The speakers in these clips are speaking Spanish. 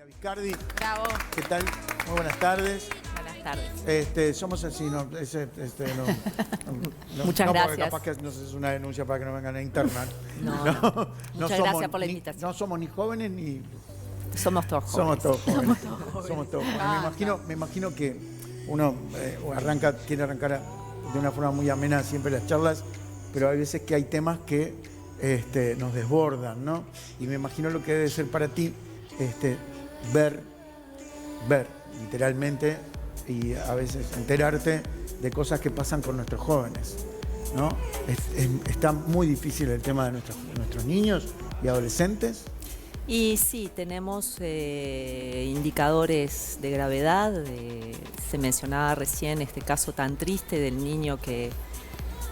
Viscardi, Bravo. ¿qué tal? Muy buenas tardes. Buenas tardes. Somos así, no, Muchas no, gracias. porque capaz que nos es una denuncia para que nos vengan a internar. No. Muchas gracias por la invitación. No somos ni jóvenes ni... Somos todos jóvenes. Somos todos jóvenes. Me imagino que uno quiere arrancar de una forma muy amena siempre las charlas, pero hay veces que hay temas que nos desbordan, ¿no? Y me imagino lo que debe ser para ti ver literalmente y a veces enterarte de cosas que pasan con nuestros jóvenes, ¿no? Está muy difícil el tema de nuestros niños y adolescentes. Y sí, tenemos indicadores de gravedad. Se mencionaba recién este caso tan triste del niño que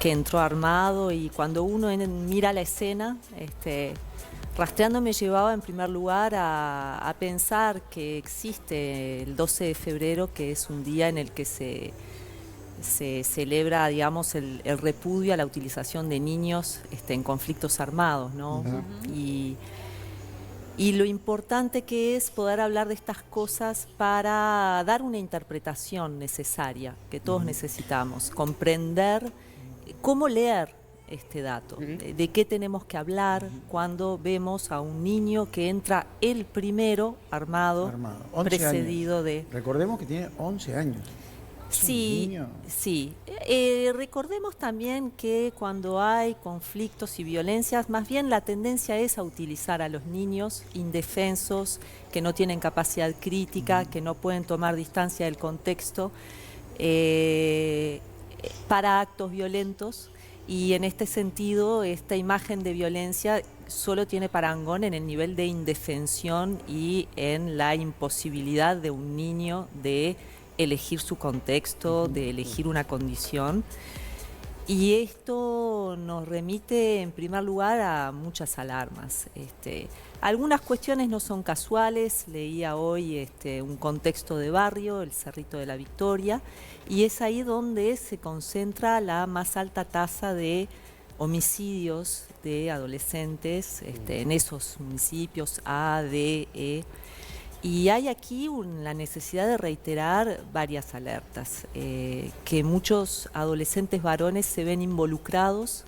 entró armado, y cuando uno mira la escena, rastreando me llevaba en primer lugar a pensar que existe el 12 de febrero, que es un día en el que se celebra, digamos, el repudio a la utilización de niños en conflictos armados, ¿no? Uh-huh. Y lo importante que es poder hablar de estas cosas para dar una interpretación necesaria que todos necesitamos, comprender cómo leer este dato, de qué tenemos que hablar cuando vemos a un niño que entra el primero armado. Precedido años. de... Recordemos que tiene 11 años. Sí, sí. Recordemos también que cuando hay conflictos y violencias, más bien la tendencia es a utilizar a los niños indefensos, que no tienen capacidad crítica, que no pueden tomar distancia del contexto, para actos violentos. Y en este sentido, esta imagen de violencia solo tiene parangón en el nivel de indefensión y en la imposibilidad de un niño de elegir su contexto, de elegir una condición. Y esto nos remite en primer lugar a muchas alarmas. Algunas cuestiones no son casuales. Leía hoy un contexto de barrio, el Cerrito de la Victoria, y es ahí donde se concentra la más alta tasa de homicidios de adolescentes en esos municipios A, D, E. Y hay aquí la necesidad de reiterar varias alertas, que muchos adolescentes varones se ven involucrados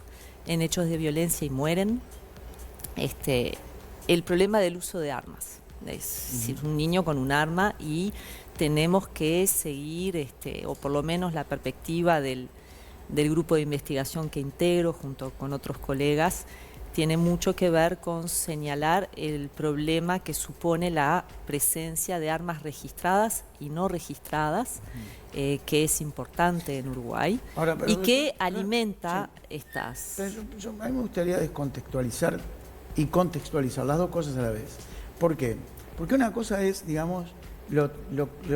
en hechos de violencia y mueren. El problema del uso de armas, es decir, un niño con un arma, y tenemos que seguir, o por lo menos la perspectiva del grupo de investigación que integro junto con otros colegas, tiene mucho que ver con señalar el problema que supone la presencia de armas registradas y no registradas, que es importante en Uruguay. Ahora, y que alimenta estas... A mí me gustaría descontextualizar y contextualizar las dos cosas a la vez. ¿Por qué? Porque una cosa es, digamos, lo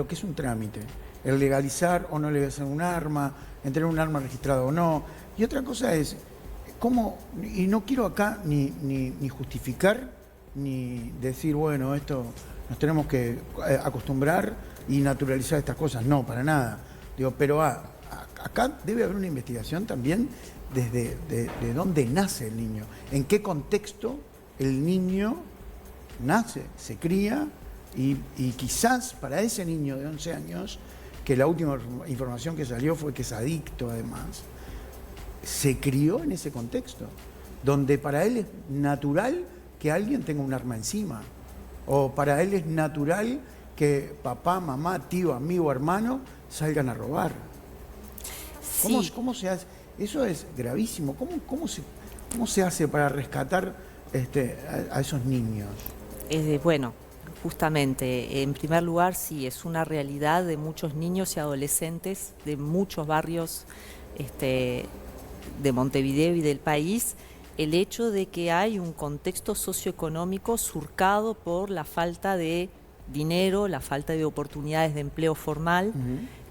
que es un trámite, el legalizar o no legalizar un arma, en tener un arma registrada o no, y otra cosa es cómo, y no quiero acá ni justificar, ni decir, bueno, esto nos tenemos que acostumbrar y naturalizar estas cosas, no, para nada. Digo, pero acá debe haber una investigación también desde de dónde nace el niño, en qué contexto el niño nace, se cría, y quizás para ese niño de 11 años, que la última información que salió fue que es adicto además, se crió en ese contexto, donde para él es natural que alguien tenga un arma encima, o para él es natural que papá, mamá, tío, amigo, hermano salgan a robar. Sí. ¿Cómo se hace? Eso es gravísimo. ¿Cómo se hace para rescatar a esos niños? Bueno, justamente, en primer lugar, sí, es una realidad de muchos niños y adolescentes de muchos barrios de Montevideo y del país, el hecho de que hay un contexto socioeconómico surcado por la falta de dinero, la falta de oportunidades de empleo formal,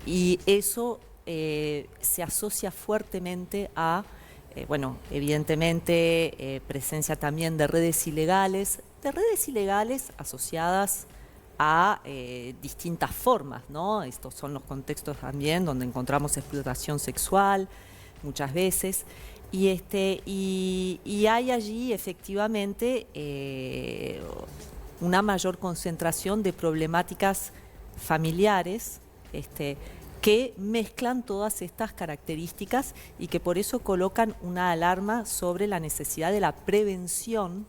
y eso se asocia fuertemente a, evidentemente, presencia también de redes ilegales asociadas a distintas formas, ¿no? Estos son los contextos también donde encontramos explotación sexual muchas veces, y hay allí efectivamente una mayor concentración de problemáticas familiares, que mezclan todas estas características y que por eso colocan una alarma sobre la necesidad de la prevención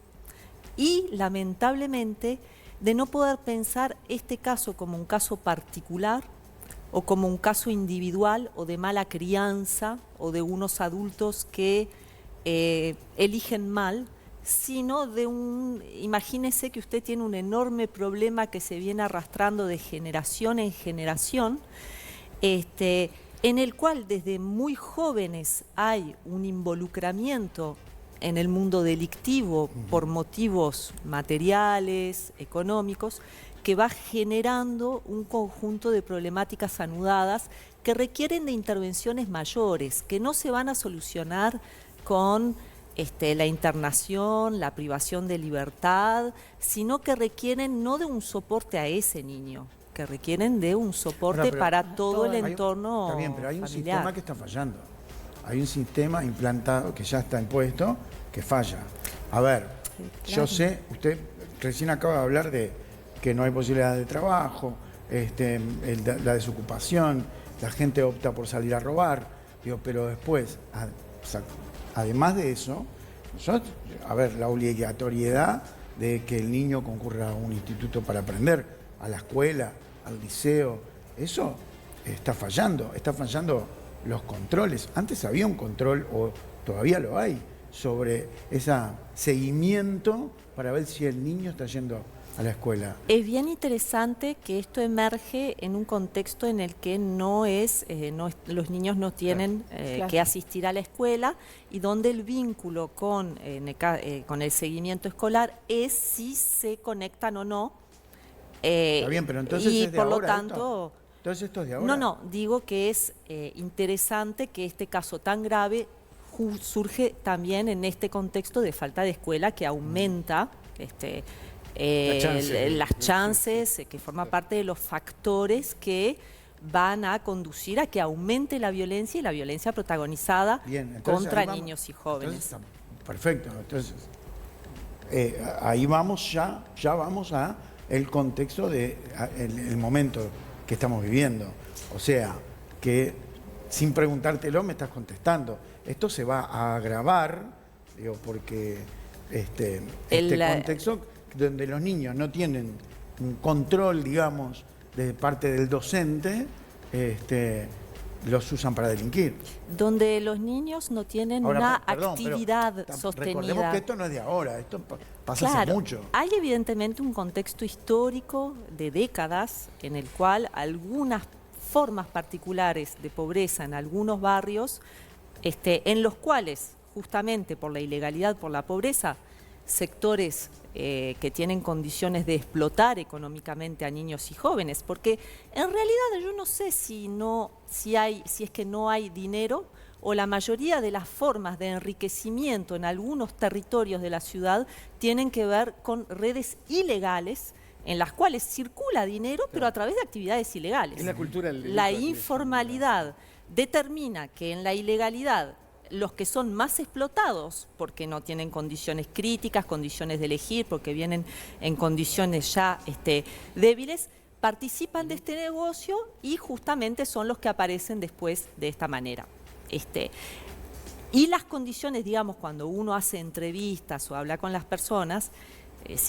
y, lamentablemente, de no poder pensar este caso como un caso particular o como un caso individual o de mala crianza o de unos adultos que eligen mal, sino de imagínese que usted tiene un enorme problema que se viene arrastrando de generación en generación, en el cual desde muy jóvenes hay un involucramiento en el mundo delictivo por motivos materiales, económicos, que va generando un conjunto de problemáticas anudadas que requieren de intervenciones mayores, que no se van a solucionar con la internación, la privación de libertad, sino que requieren no de un soporte a ese niño, que requieren de un soporte para todo el entorno Está bien, pero hay un familiar. sistema que está fallando. Hay un sistema implantado que ya está impuesto que falla. A ver, Sí, claro. yo sé, usted recién acaba de hablar de que no hay posibilidad de trabajo, la desocupación, la gente opta por salir a robar, digo, pero después, además de eso, la obligatoriedad de que el niño concurra a un instituto para aprender, a la escuela, al liceo, eso está fallando los controles. Antes había un control, o todavía lo hay, sobre ese seguimiento para ver si el niño está yendo a la escuela. Es bien interesante que esto emerge en un contexto en el que los niños no tienen que asistir a la escuela y donde el vínculo con el seguimiento escolar es si se conectan o no. Está bien, pero entonces y es de por lo ahora tanto, entonces esto es de ahora. no, digo que es interesante que este caso tan grave surge también en este contexto de falta de escuela que aumenta las chances, que forma parte de los factores que van a conducir a que aumente la violencia y la violencia protagonizada contra niños y jóvenes. Perfecto, entonces ahí vamos ya vamos a el contexto de el momento que estamos viviendo. O sea, que sin preguntártelo me estás contestando. Esto se va a agravar, digo, porque este contexto donde los niños no tienen un control, digamos, de parte del docente, los usan para delinquir. Donde los niños no tienen actividad sostenida. Recordemos que esto no es de ahora, esto pasa hace mucho. Hay evidentemente un contexto histórico de décadas en el cual algunas formas particulares de pobreza en algunos barrios, en los cuales, justamente por la ilegalidad, por la pobreza, sectores que tienen condiciones de explotar económicamente a niños y jóvenes, porque en realidad yo no sé si es que no hay dinero, o la mayoría de las formas de enriquecimiento en algunos territorios de la ciudad tienen que ver con redes ilegales en las cuales circula dinero, pero a través de actividades ilegales. Es la cultura del delito. La informalidad determina que en la ilegalidad los que son más explotados, porque no tienen condiciones críticas, condiciones de elegir, porque vienen en condiciones ya débiles, participan de este negocio y justamente son los que aparecen después de esta manera. Y las condiciones, digamos, cuando uno hace entrevistas o habla con las personas, es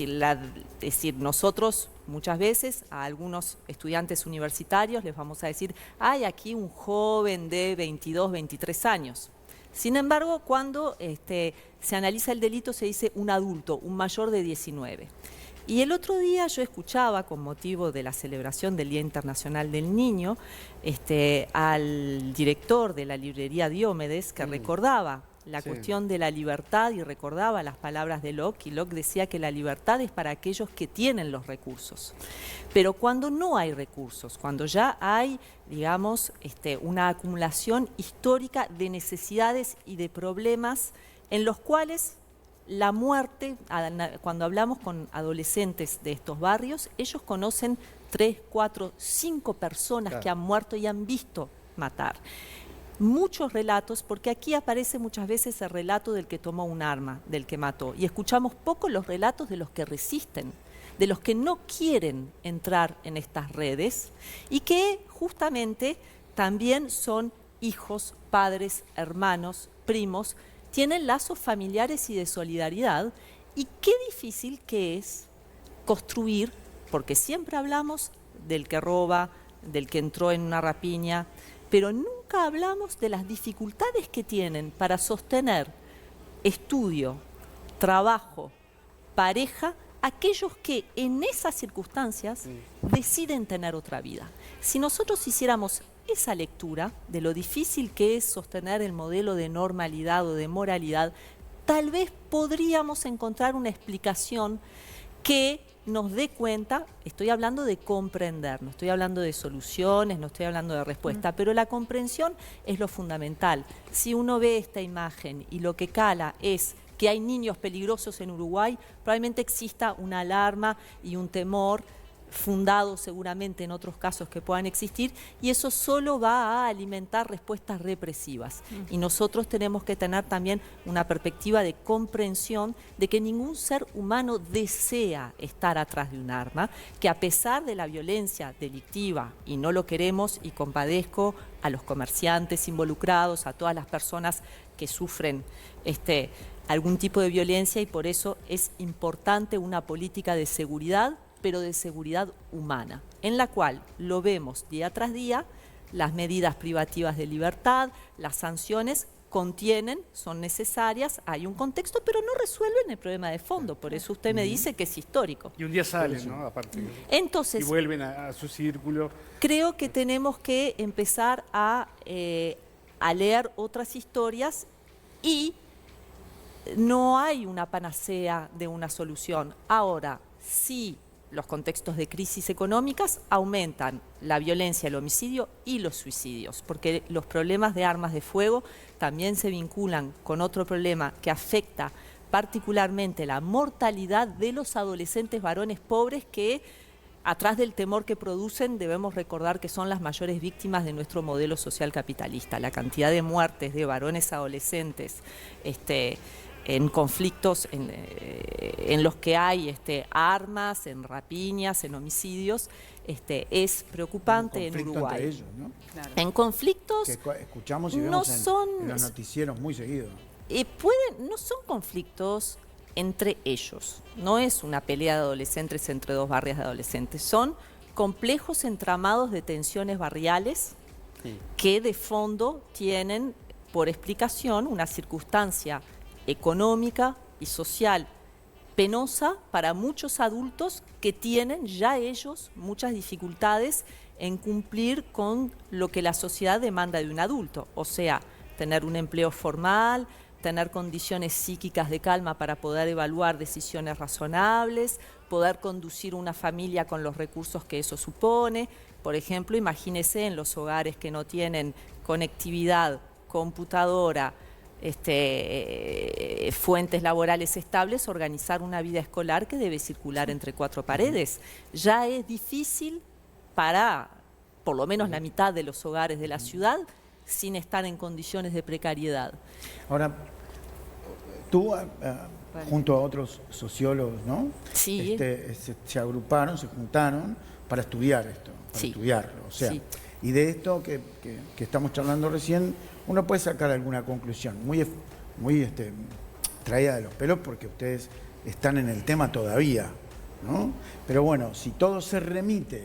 decir, nosotros muchas veces a algunos estudiantes universitarios les vamos a decir, hay aquí un joven de 22, 23 años. Sin embargo, cuando se analiza el delito se dice un adulto, un mayor de 19. Y el otro día yo escuchaba, con motivo de la celebración del Día Internacional del Niño, al director de la librería Diomedes, que recordaba la cuestión de la libertad y recordaba las palabras de Locke, y Locke decía que la libertad es para aquellos que tienen los recursos. Pero cuando no hay recursos, cuando ya hay, digamos, una acumulación histórica de necesidades y de problemas en los cuales la muerte, cuando hablamos con adolescentes de estos barrios, ellos conocen 3, 4, 5 personas que han muerto y han visto matar. Muchos relatos, porque aquí aparece muchas veces el relato del que tomó un arma, del que mató, y escuchamos poco los relatos de los que resisten, de los que no quieren entrar en estas redes y que justamente también son hijos, padres, hermanos, primos, tienen lazos familiares y de solidaridad. Y qué difícil que es construir, porque siempre hablamos del que roba, del que entró en una rapiña, pero nunca hablamos de las dificultades que tienen para sostener estudio, trabajo, pareja, aquellos que en esas circunstancias deciden tener otra vida. Si nosotros hiciéramos esa lectura de lo difícil que es sostener el modelo de normalidad o de moralidad, tal vez podríamos encontrar una explicación que nos dé cuenta. Estoy hablando de comprender, no estoy hablando de soluciones, no estoy hablando de respuesta, pero la comprensión es lo fundamental. Si uno ve esta imagen y lo que cala es que hay niños peligrosos en Uruguay, probablemente exista una alarma y un temor fundado seguramente en otros casos que puedan existir, y eso solo va a alimentar respuestas represivas. Y nosotros tenemos que tener también una perspectiva de comprensión de que ningún ser humano desea estar atrás de un arma, que a pesar de la violencia delictiva, y no lo queremos, y compadezco a los comerciantes involucrados, a todas las personas que sufren algún tipo de violencia, y por eso es importante una política de seguridad, pero de seguridad humana, en la cual lo vemos día tras día. Las medidas privativas de libertad, las sanciones contienen, son necesarias, hay un contexto, pero no resuelven el problema de fondo. Por eso usted me dice que es histórico. Y un día salen, ¿no? Aparte. Entonces, y vuelven a su círculo. Creo que tenemos que empezar a leer otras historias, y no hay una panacea de una solución. Ahora, sí, los contextos de crisis económicas aumentan la violencia, el homicidio y los suicidios, porque los problemas de armas de fuego también se vinculan con otro problema que afecta particularmente la mortalidad de los adolescentes varones pobres, que atrás del temor que producen debemos recordar que son las mayores víctimas de nuestro modelo social capitalista. La cantidad de muertes de varones adolescentes en conflictos en los que hay armas, en rapiñas, en homicidios, es preocupante en Uruguay. Entre ellos, ¿no? Claro. En conflictos que escuchamos y vemos no en los noticieros muy seguido. No son conflictos entre ellos, no es una pelea de adolescentes entre dos barrios de adolescentes, son complejos entramados de tensiones barriales que de fondo tienen por explicación una circunstancia económica y social penosa para muchos adultos que tienen ya ellos muchas dificultades en cumplir con lo que la sociedad demanda de un adulto, o sea, tener un empleo formal, tener condiciones psíquicas de calma para poder evaluar decisiones razonables, poder conducir una familia con los recursos que eso supone. Por ejemplo, imagínese en los hogares que no tienen conectividad, computadora, fuentes laborales estables, organizar una vida escolar que debe circular entre cuatro paredes. Ya es difícil para por lo menos la mitad de los hogares de la ciudad sin estar en condiciones de precariedad. Ahora, tú, junto a otros sociólogos, ¿no? Sí. Se agruparon, se juntaron para estudiar esto, para estudiarlo. O sea, y de esto que estamos charlando recién, uno puede sacar alguna conclusión muy traída de los pelos, porque ustedes están en el tema todavía, ¿no? Pero bueno, si todo se remite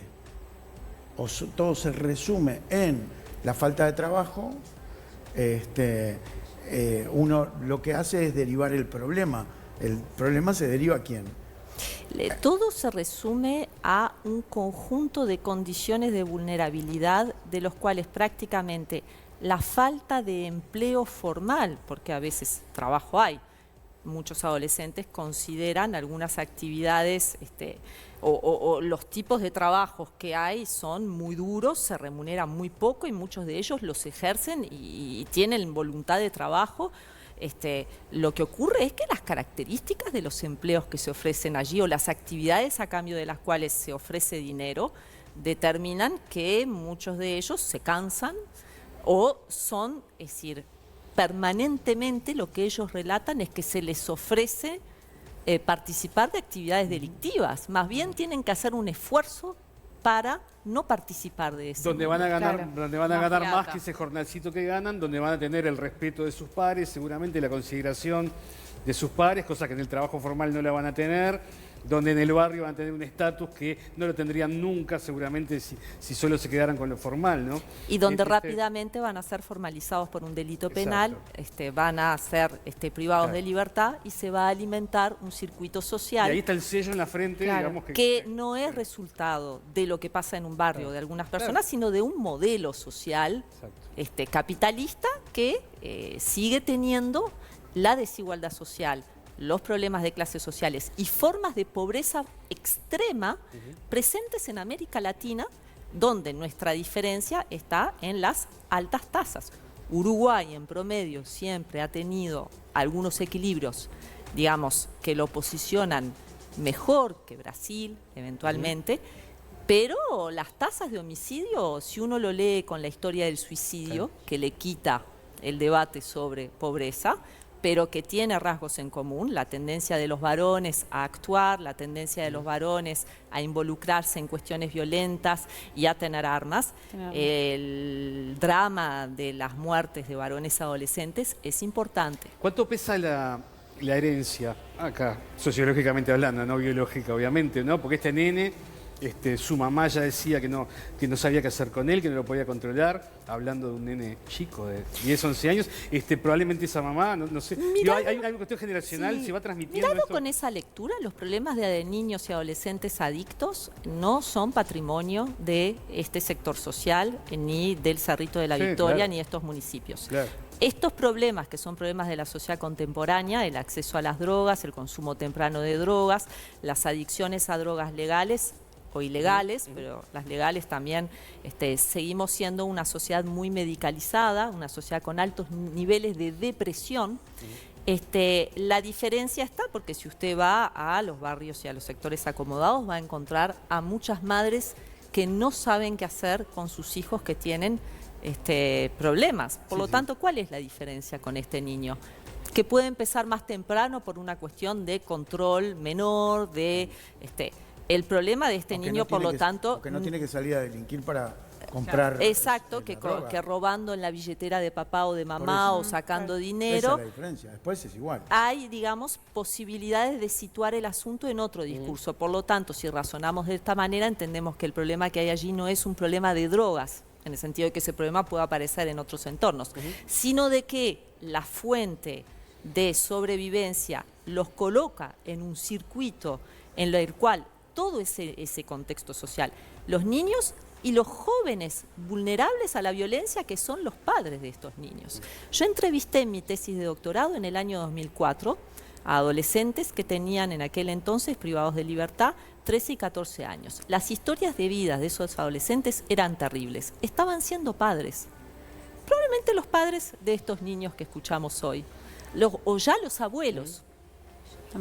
o todo se resume en la falta de trabajo, uno lo que hace es derivar el problema. ¿El problema se deriva a quién? Todo se resume a un conjunto de condiciones de vulnerabilidad, de los cuales prácticamente la falta de empleo formal, porque a veces trabajo hay, muchos adolescentes consideran algunas actividades o los tipos de trabajos que hay son muy duros, se remuneran muy poco y muchos de ellos los ejercen y tienen voluntad de trabajo. Lo que ocurre es que las características de los empleos que se ofrecen allí o las actividades a cambio de las cuales se ofrece dinero determinan que muchos de ellos se cansan o son, permanentemente lo que ellos relatan es que se les ofrece participar de actividades delictivas. Más bien tienen que hacer un esfuerzo para no participar de eso. Donde van a ganar, Claro. donde van a ganar más Plata. que ese jornalcito que ganan, donde van a tener el respeto de sus pares, seguramente la consideración de sus pares, cosa que en el trabajo formal no la van a tener, donde en el barrio van a tener un estatus que no lo tendrían nunca, seguramente, si solo se quedaran con lo formal, ¿no? Y donde Este, rápidamente van a ser formalizados por un delito penal, van a ser privados de libertad y se va a alimentar un circuito Y social ahí está el sello en la frente, Claro. digamos que no es resultado de lo que pasa en un barrio de algunas personas, sino de un modelo social Exacto. capitalista que sigue teniendo la desigualdad social, los problemas de clases sociales y formas de pobreza extrema presentes en América Latina, donde nuestra diferencia está en las altas tasas. Uruguay en promedio siempre ha tenido algunos equilibrios, digamos, que lo posicionan mejor que Brasil, eventualmente, pero las tasas de homicidio, si uno lo lee con la historia del suicidio, que le quita el debate sobre pobreza, pero que tiene rasgos en común, la tendencia de los varones a actuar, la tendencia de los varones a involucrarse en cuestiones violentas y a tener armas. El drama de las muertes de varones adolescentes es importante. ¿Cuánto pesa la herencia acá, sociológicamente hablando, no biológica, obviamente, ¿no? Porque este nene, su mamá ya decía que no sabía qué hacer con él, que no lo podía controlar, hablando de un nene chico de 10, 11 años. Probablemente esa mamá, no sé, digo, hay una cuestión generacional, se va transmitiendo Mirado esto. con esa lectura, los problemas de niños y adolescentes adictos no son patrimonio de este sector social, ni del Cerrito de la Sí, Victoria, claro. ni de estos municipios. Claro. Estos problemas, que son problemas de la sociedad contemporánea, el acceso a las drogas, el consumo temprano de drogas, las adicciones a drogas legales o ilegales, pero las legales también, seguimos siendo una sociedad muy medicalizada, una sociedad con altos niveles de depresión. La diferencia está porque si usted va a los barrios y a los sectores acomodados va a encontrar a muchas madres que no saben qué hacer con sus hijos que tienen problemas. Por lo tanto, ¿cuál es la diferencia con este niño? Que puede empezar más temprano por una cuestión de control menor, de el problema de este O que niño, no por tiene lo que- tanto, o que no tiene que salir a delinquir para comprar. exacto, la que droga. robando en la billetera de papá o de Por mamá eso. o sacando Esa dinero, es la diferencia. Después es igual. hay, digamos, posibilidades de situar el asunto en otro discurso. Por lo tanto, si razonamos de esta manera, entendemos que el problema que hay allí no es un problema de drogas, en el sentido de que ese problema pueda aparecer en otros entornos, sino de que la fuente de sobrevivencia los coloca en un circuito en el cual todo ese contexto social, los niños y los jóvenes vulnerables a la violencia que son los padres de estos niños. Yo entrevisté en mi tesis de doctorado en el año 2004 a adolescentes que tenían en aquel entonces privados de libertad 13 y 14 años. Las historias de vida de esos adolescentes eran terribles. Estaban siendo padres. Probablemente los padres de estos niños que escuchamos hoy. O ya los abuelos.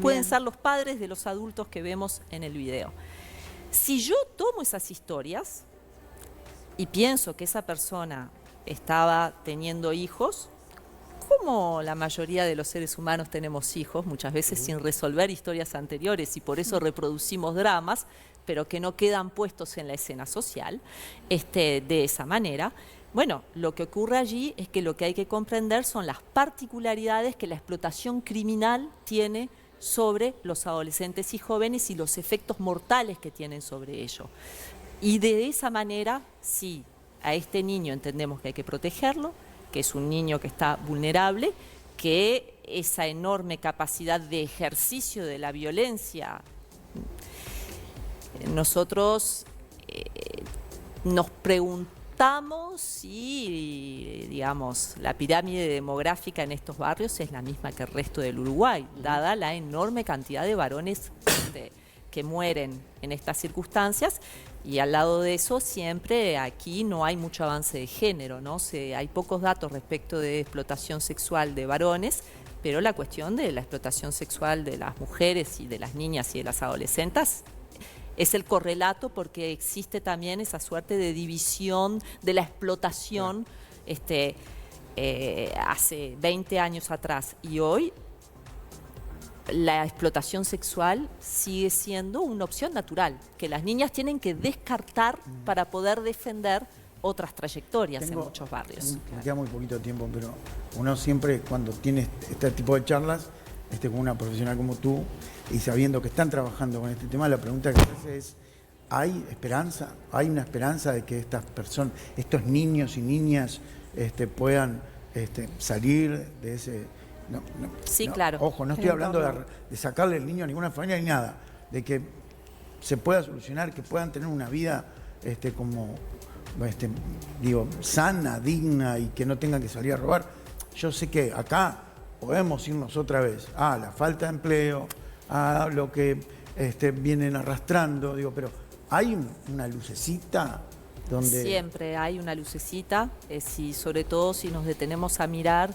Pueden ser los padres de los adultos que vemos en el video. Si yo tomo esas historias y pienso que esa persona estaba teniendo hijos, como la mayoría de los seres humanos tenemos hijos, muchas veces sin resolver historias anteriores y por eso reproducimos dramas, pero que no quedan puestos en la escena social, de esa manera. Bueno, lo que ocurre allí es que lo que hay que comprender son las particularidades que la explotación criminal tiene sobre los adolescentes y jóvenes y los efectos mortales que tienen sobre ello. Y de esa manera, sí, a este niño entendemos que hay que protegerlo, que es un niño que está vulnerable, que esa enorme capacidad de ejercicio de la violencia, nosotros nos preguntamos si, digamos, la pirámide demográfica en estos barrios es la misma que el resto del Uruguay, dada la enorme cantidad de varones que mueren en estas circunstancias. Y al lado de eso, siempre aquí no hay mucho avance de género, ¿no? Hay pocos datos respecto de explotación sexual de varones, pero la cuestión de la explotación sexual de las mujeres y de las niñas y de las adolescentes es el correlato, porque existe también esa suerte de división de la explotación hace 20 años atrás y hoy la explotación sexual sigue siendo una opción natural, que las niñas tienen que descartar para poder defender otras trayectorias en muchos barrios. Me queda muy poquito tiempo, pero uno siempre cuando tiene este tipo de charlas, con una profesional como tú, y sabiendo que están trabajando con este tema, la pregunta que se hace es, ¿hay esperanza? ¿Hay una esperanza de que estas personas, estos niños y niñas puedan salir de ese... Sí, claro. Ojo, no estoy hablando de sacarle el niño a ninguna familia ni nada, de que se pueda solucionar, que puedan tener una vida sana, digna y que no tengan que salir a robar. Yo sé que acá podemos irnos otra vez a la falta de empleo, a lo que vienen arrastrando, pero hay una lucecita donde... Siempre hay una lucecita, sobre todo si nos detenemos a mirar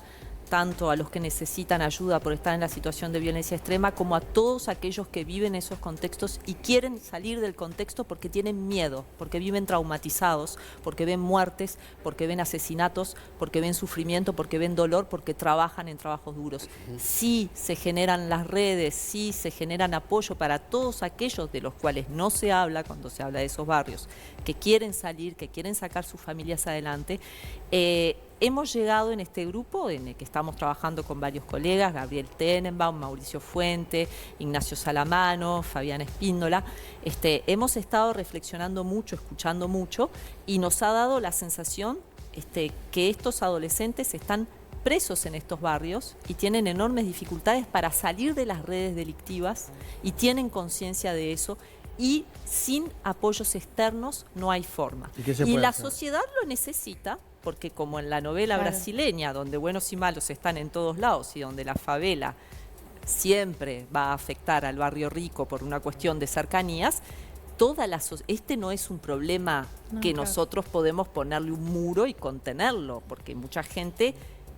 tanto a los que necesitan ayuda por estar en la situación de violencia extrema, como a todos aquellos que viven esos contextos y quieren salir del contexto porque tienen miedo, porque viven traumatizados, porque ven muertes, porque ven asesinatos, porque ven sufrimiento, porque ven dolor, porque trabajan en trabajos duros. Sí se generan las redes, sí se generan apoyo para todos aquellos de los cuales no se habla cuando se habla de esos barrios, que quieren salir, que quieren sacar sus familias adelante. Hemos llegado en este grupo, en el que estamos trabajando con varios colegas, Gabriel Tenenbaum, Mauricio Fuente, Ignacio Salamano, Fabián Espíndola. Hemos estado reflexionando mucho, escuchando mucho, y nos ha dado la sensación que estos adolescentes están presos en estos barrios y tienen enormes dificultades para salir de las redes delictivas y tienen conciencia de eso. Y sin apoyos externos no hay forma. Y la sociedad lo necesita, porque como en la novela brasileña, donde buenos y malos están en todos lados y donde la favela siempre va a afectar al barrio rico por una cuestión de cercanías, este no es un problema que nosotros podemos ponerle un muro y contenerlo, porque mucha gente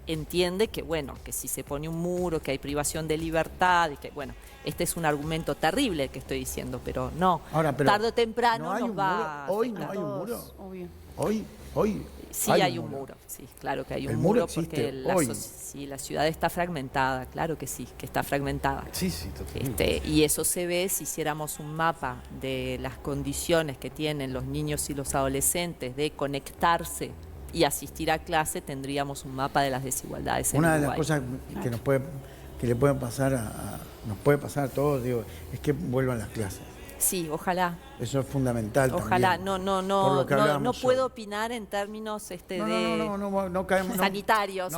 entiende que, que si se pone un muro, que hay privación de libertad, y que, este es un argumento terrible que estoy diciendo, pero no. Ahora, tarde o temprano nos va a Hoy no hay un muro. Obvio. Hoy sí hay un muro. Sí, claro que hay un muro porque la ciudad está fragmentada, claro que sí, que está fragmentada. Sí, totalmente. Y eso se ve si hiciéramos un mapa de las condiciones que tienen los niños y los adolescentes de conectarse y asistir a clase, tendríamos un mapa de las desigualdades en Uruguay. Una de las cosas que le pueden pasar nos puede pasar a todos, es que vuelvan las clases. Sí, ojalá. Eso es fundamental. Ojalá. También, no puedo opinar en términos no caemos, sanitarios.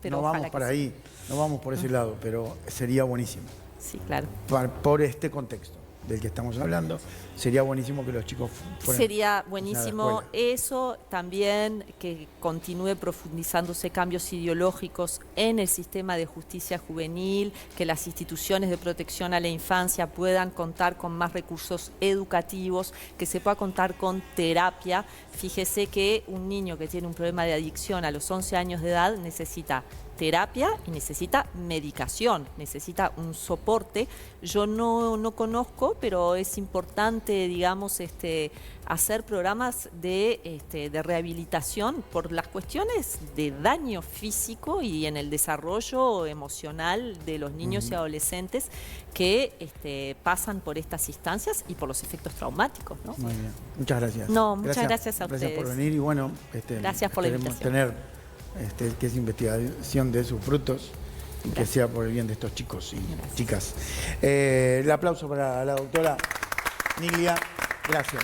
Pero no vamos para ahí, no vamos por ese lado, pero sería buenísimo. Sí, claro. Por este contexto del que estamos hablando, sería buenísimo que los chicos fueran. Sería buenísimo eso, también que continúe profundizándose cambios ideológicos en el sistema de justicia juvenil, que las instituciones de protección a la infancia puedan contar con más recursos educativos, que se pueda contar con terapia. Fíjese que un niño que tiene un problema de adicción a los 11 años de edad necesita terapia y necesita medicación, necesita un soporte. Yo no conozco, pero es importante, digamos, hacer programas de rehabilitación por las cuestiones de daño físico y en el desarrollo emocional de los niños y adolescentes que pasan por estas instancias y por los efectos traumáticos, ¿no? Muy bien. Muchas gracias. No, muchas gracias a ustedes. Gracias por venir y gracias por la invitación. Tener que es investigación de sus frutos y que sea por el bien de estos chicos y chicas. El aplauso para la doctora Niglia. Gracias.